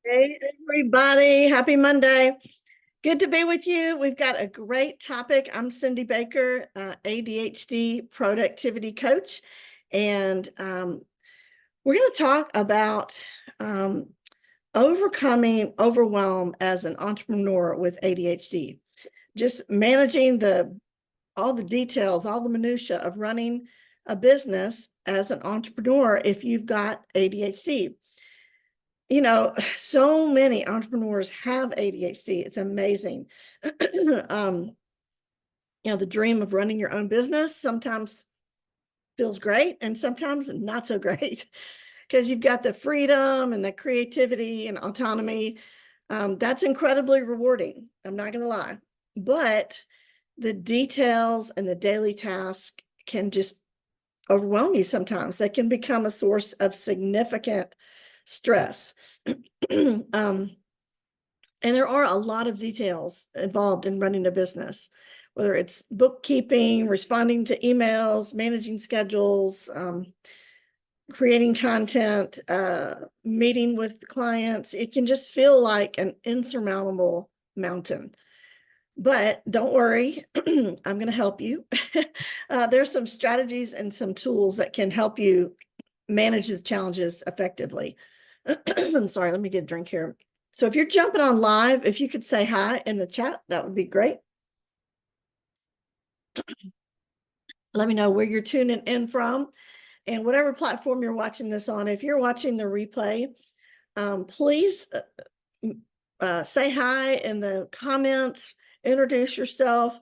Hey, everybody. Happy Monday. Good to be with you. We've got a great topic. I'm Cindy Baker, ADHD productivity coach, and we're going to talk about um, overcoming overwhelm as an entrepreneur with ADHD. Just managing all the details, all the minutia of running a business as an entrepreneur if you've got ADHD. So many entrepreneurs have ADHD. It's amazing. um, the dream of running your own business sometimes feels great and sometimes not so great because you've got the freedom and the creativity and autonomy. That's incredibly rewarding. I'm not going to lie. But the details and the daily task can just overwhelm you sometimes. They can become a source of significant stress. um, And there are a lot of details involved in running a business, whether it's bookkeeping, responding to emails, managing schedules, creating content, meeting with clients. It can just feel like an insurmountable mountain. But don't worry, I'm going to help you. There's some strategies and some tools that can help you manage the challenges effectively. I'm sorry, let me get a drink here. So if you're jumping on live, if you could say hi in the chat, that would be great. Let me know where you're tuning in from and whatever platform you're watching this on. If you're watching the replay, please say hi in the comments, introduce yourself.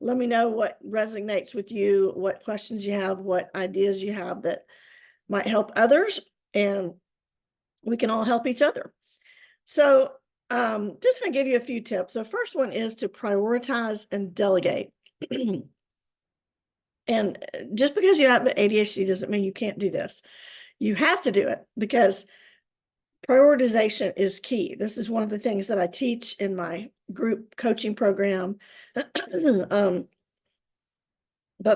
Let me know what resonates with you, what questions you have, what ideas you have that might help others, and we can all help each other. So just going to give you a few tips. So first one is to prioritize and delegate. And just because you have ADHD doesn't mean you can't do this. You have to do it because prioritization is key. This is one of the things that I teach in my group coaching program. But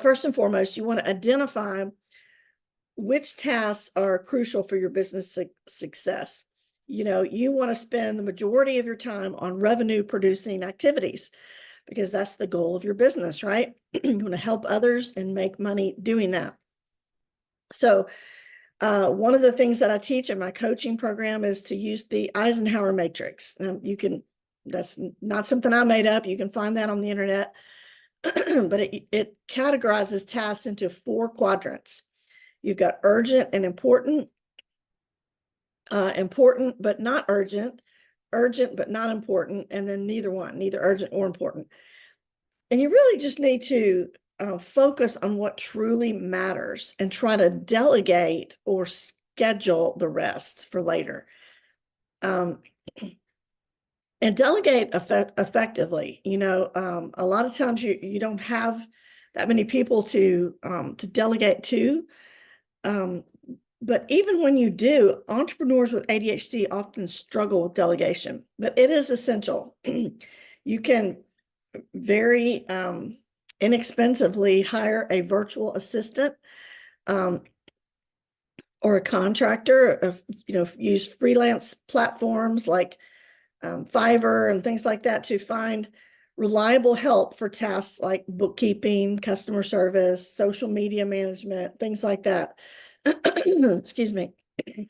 first and foremost, you want to identify which tasks are crucial for your business success. You want to spend the majority of your time on revenue producing activities because that's the goal of your business, right? You want to help others and make money doing that. So one of the things that I teach in my coaching program is to use the Eisenhower matrix. That's not something I made up. You can find that on the internet, but it categorizes tasks into 4 quadrants. You've got urgent and important, important but not urgent, urgent but not important, and then neither one, neither urgent or important. And you really just need to focus on what truly matters and try to delegate or schedule the rest for later. And delegate effectively. A lot of times you don't have that many people to delegate to. But even when you do, entrepreneurs with ADHD often struggle with delegation, but it is essential. You can very inexpensively hire a virtual assistant or a contractor. Use freelance platforms like Fiverr and things like that to find reliable help for tasks like bookkeeping, customer service, social media management, things like that. Excuse me. I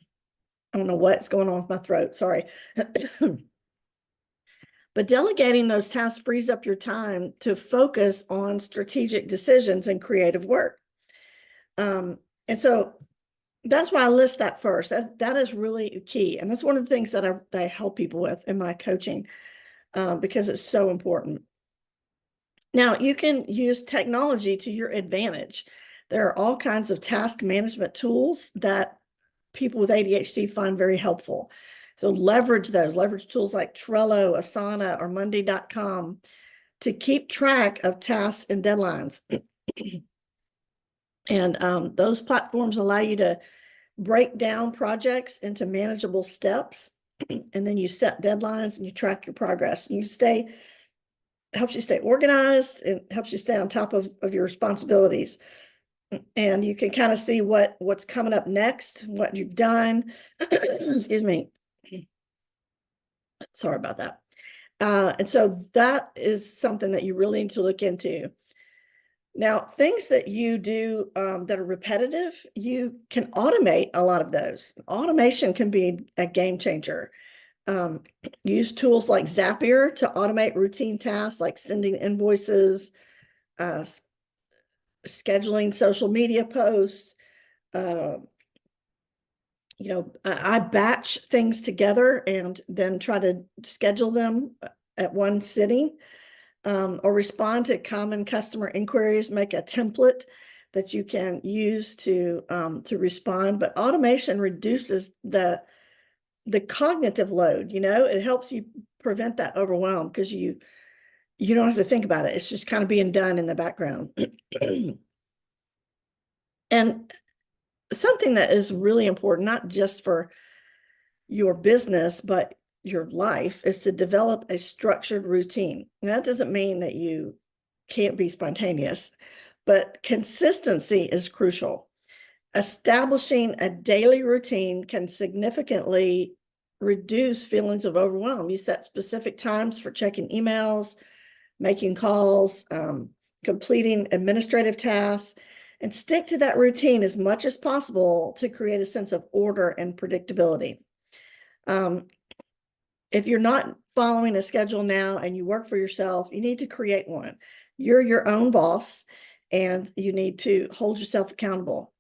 don't know what's going on with my throat. Sorry. But delegating those tasks frees up your time to focus on strategic decisions and creative work. And so that's why I list that first. That is really key. And that's one of the things that I help people with in my coaching because it's so important. Now, you can use technology to your advantage. There are all kinds of task management tools that people with ADHD find very helpful. So leverage those, leverage tools like Trello, Asana, or Monday.com to keep track of tasks and deadlines. And those platforms allow you to break down projects into manageable steps. And then you set deadlines and you track your progress. You helps you stay organized. It helps you stay on top of your responsibilities. And you can kind of see what's coming up next, what you've done. Excuse me. Sorry about that. And so that is something that you really need to look into. Now, things that you do that are repetitive, you can automate a lot of those. Automation can be a game changer. Um, use tools like Zapier to automate routine tasks like sending invoices, uh, scheduling social media posts. Uh, I batch things together and then try to schedule them at one sitting, or respond to common customer inquiries, make a template that you can use to respond. But automation reduces the cognitive load. It helps you prevent that overwhelm because you don't have to think about it. It's just kind of being done in the background. And something that is really important, not just for your business, but your life, is to develop a structured routine. And that doesn't mean that you can't be spontaneous, but consistency is crucial. Establishing a daily routine can significantly reduce feelings of overwhelm. You set specific times for checking emails, making calls, completing administrative tasks, and stick to that routine as much as possible to create a sense of order and predictability. If you're not following a schedule now and you work for yourself, you need to create one. You're your own boss and you need to hold yourself accountable.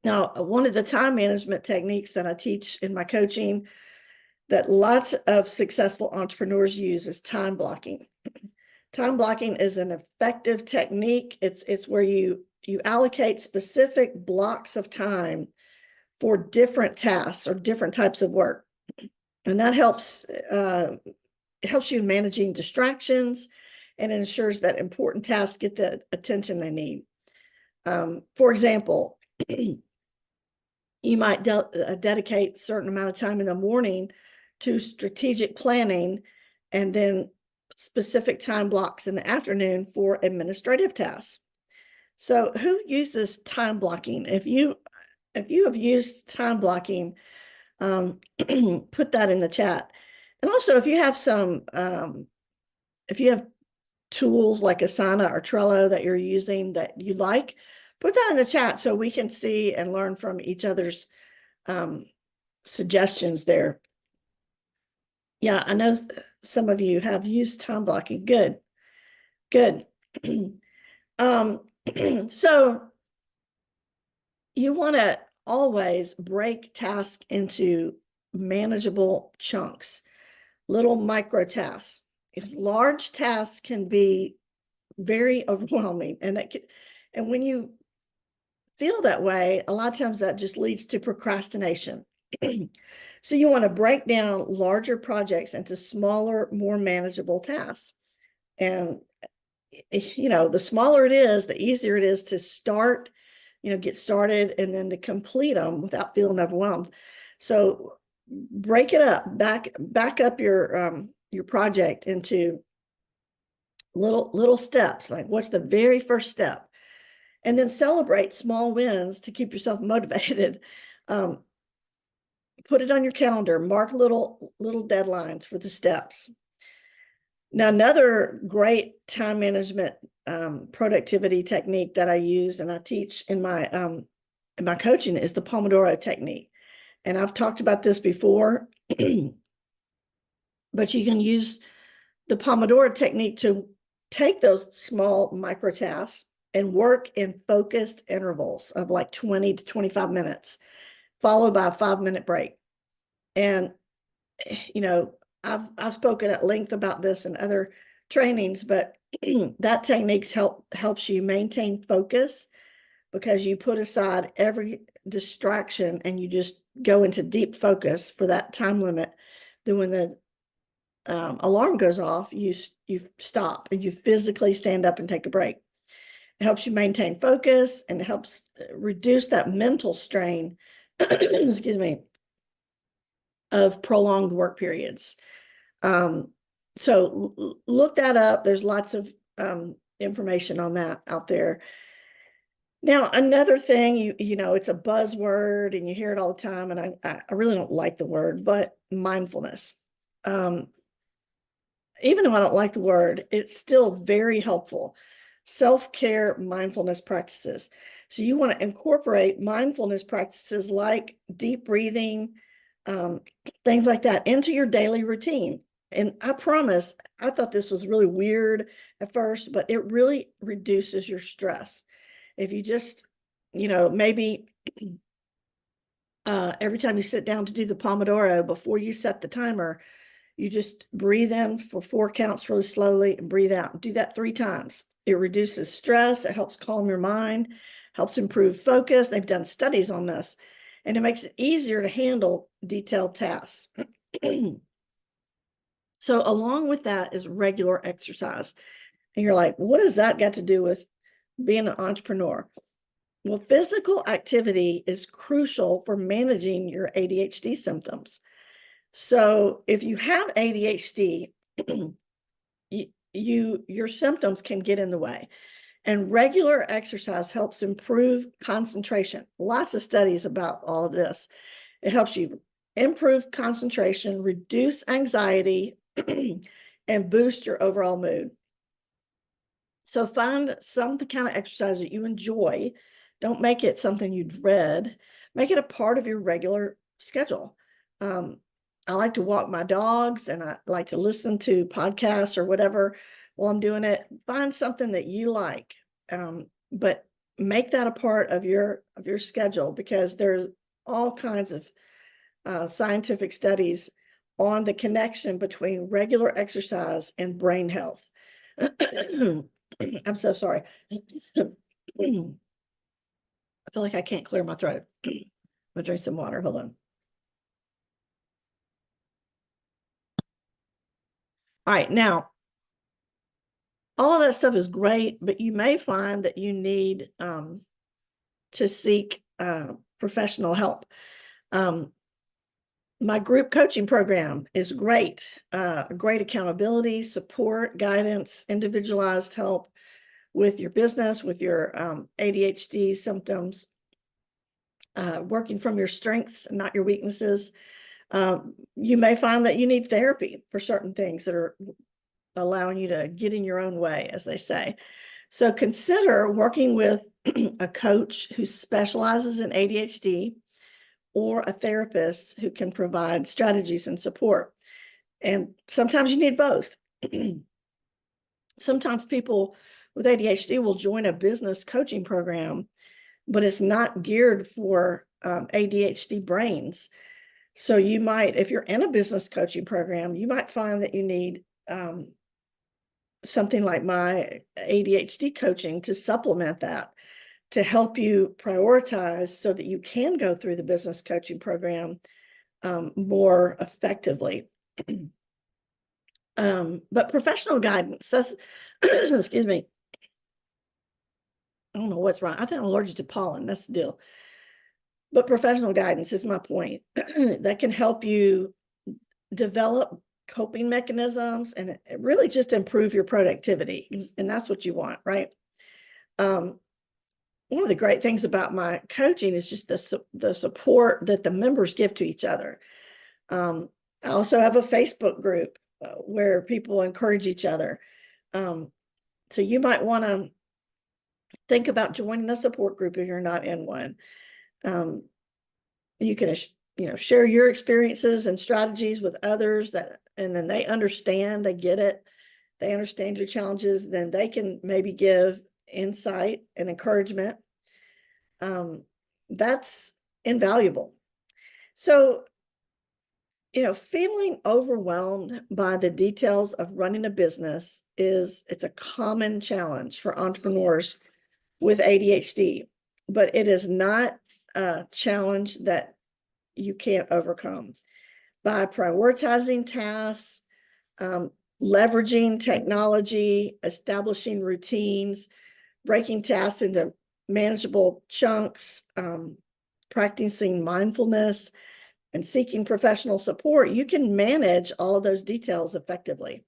Now, one of the time management techniques that I teach in my coaching that lots of successful entrepreneurs use is time blocking. Time blocking is an effective technique. It's where you allocate specific blocks of time for different tasks or different types of work. And that helps you in managing distractions and ensures that important tasks get the attention they need. For example, you might dedicate a certain amount of time in the morning to strategic planning and then specific time blocks in the afternoon for administrative tasks. So who uses time blocking? If you have used time blocking, put that in the chat. And also, if you have if you have tools like Asana or Trello that you're using that you like, put that in the chat so we can see and learn from each other's suggestions there. Yeah, I know some of you have used time blocking. Good, good. So you want to always break tasks into manageable chunks, little micro tasks. If large tasks can be very overwhelming, and when you feel that way, a lot of times that just leads to procrastination. So you want to break down larger projects into smaller, more manageable tasks. And the smaller it is, the easier it is to start, get started and then to complete them without feeling overwhelmed. So break it up, back up your project into little steps. Like, what's the very first step? And then celebrate small wins to keep yourself motivated. Put it on your calendar, mark little deadlines for the steps. Now, another great time management productivity technique that I use and I teach in my coaching is the Pomodoro technique. And I've talked about this before, but you can use the Pomodoro technique to take those small micro tasks and work in focused intervals of like 20 to 25 minutes, followed by a 5-minute break. And, I've spoken at length about this in other trainings, but that technique helps you maintain focus because you put aside every distraction and you just go into deep focus for that time limit. Then when the alarm goes off, you stop and you physically stand up and take a break. It helps you maintain focus and it helps reduce that mental strain, excuse me, of prolonged work periods. So look that up. There's lots of information on that out there. Now, another thing, it's a buzzword and you hear it all the time, and I really don't like the word, but mindfulness. even though I don't like the word, it's still very helpful. Self-care mindfulness practices. So you want to incorporate mindfulness practices like deep breathing, things like that into your daily routine. And I promise, I thought this was really weird at first, but it really reduces your stress. If you just, maybe every time you sit down to do the Pomodoro, before you set the timer, you just breathe in for 4 counts really slowly and breathe out. Do that 3 times. It reduces stress. It helps calm your mind, helps improve focus. They've done studies on this, and it makes it easier to handle detailed tasks. So along with that is regular exercise. And you're like, what does that got to do with being an entrepreneur? Well, physical activity is crucial for managing your ADHD symptoms. So if you have ADHD, your symptoms can get in the way. And regular exercise helps improve concentration. Lots of studies about all of this. It helps you improve concentration, reduce anxiety, and boost your overall mood. So find some kind of exercise that you enjoy. Don't make it something you dread. Make it a part of your regular schedule. I like to walk my dogs, and I like to listen to podcasts or whatever while I'm doing it. Find something that you like, but make that a part of your schedule, because there's all kinds of scientific studies on the connection between regular exercise and brain health. I'm so sorry. I feel like I can't clear my throat. I'm gonna drink some water. Hold on. All right, now, all of that stuff is great, but you may find that you need to seek professional help. My group coaching program is great. Great accountability, support, guidance, individualized help with your business, with your ADHD symptoms, working from your strengths, not your weaknesses. You may find that you need therapy for certain things that are allowing you to get in your own way, as they say. So consider working with a coach who specializes in ADHD, or a therapist who can provide strategies and support. And sometimes you need both. Sometimes people with ADHD will join a business coaching program, but it's not geared for ADHD brains. So you might, if you're in a business coaching program, you might find that you need something like my ADHD coaching to supplement that, to help you prioritize so that you can go through the business coaching program more effectively. But professional guidance, that's, excuse me, I don't know what's wrong. I think I'm allergic to pollen. That's the deal. But professional guidance is my point. That can help you develop coping mechanisms and really just improve your productivity. And that's what you want, right? One of the great things about my coaching is just the support that the members give to each other. I also have a Facebook group where people encourage each other. So you might want to think about joining a support group if you're not in one. You can, share your experiences and strategies with others, and then they understand, they get it, they understand your challenges, then they can maybe give insight and encouragement. That's invaluable. So, feeling overwhelmed by the details of running a business it's a common challenge for entrepreneurs with ADHD, but it is not a challenge that you can't overcome. By prioritizing tasks, leveraging technology, establishing routines, breaking tasks into manageable chunks, practicing mindfulness, and seeking professional support, you can manage all of those details effectively.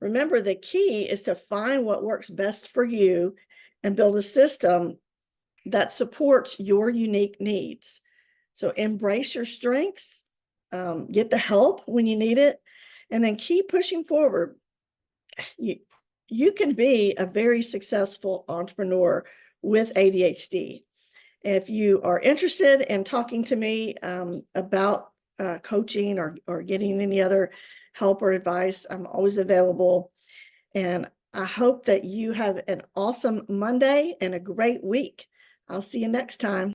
Remember, the key is to find what works best for you and build a system that supports your unique needs. So embrace your strengths, get the help when you need it, and then keep pushing forward. You can be a very successful entrepreneur with ADHD. If you are interested in talking to me about coaching or getting any other help or advice, I'm always available. And I hope that you have an awesome Monday and a great week. I'll see you next time.